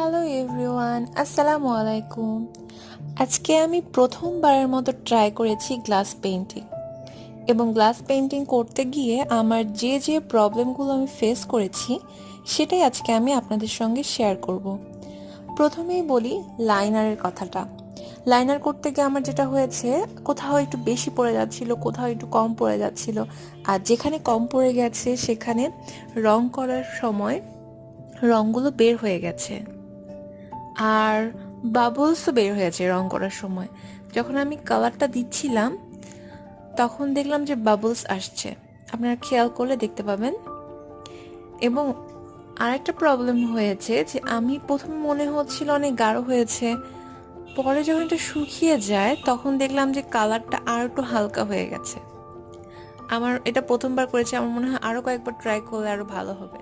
Hello everyone, আসসালামু আলাইকুম। আজকে আমি প্রথমবারের মতো ট্রাই করেছি গ্লাস পেইন্টিং, এবং গ্লাস পেইন্টিং করতে গিয়ে আমার যে প্রবলেমগুলো আমি ফেস করেছি সেটাই আজকে আমি আপনাদের সঙ্গে শেয়ার করব। প্রথমেই বলি লাইনারের কথাটা। লাইনার করতে গিয়ে আমার যেটা হয়েছে, কোথাও একটু বেশি পড়ে যাচ্ছিল, কোথাও একটু কম পড়ে যাচ্ছিল। আর যেখানে কম পড়ে গেছে সেখানে রং করার সময় রঙগুলো বের হয়ে গেছে, আর বাবলসও বের হয়েছে রং করার সময়। যখন আমি কালারটা দিচ্ছিলাম তখন দেখলাম যে বাবলস আসছে, আপনারা খেয়াল করলে দেখতে পাবেন। এবং আরেকটা প্রবলেম হয়েছে যে আমি প্রথমে মনে হচ্ছিল অনেক গাঢ় হয়েছে, পরে যখন এটা শুকিয়ে যায় তখন দেখলাম যে কালারটা আর একটু হালকা হয়ে গেছে। আমার এটা প্রথমবার করেছি, আমার মনে হয় আরও কয়েকবার ট্রাই করলে আরও ভালো হবে।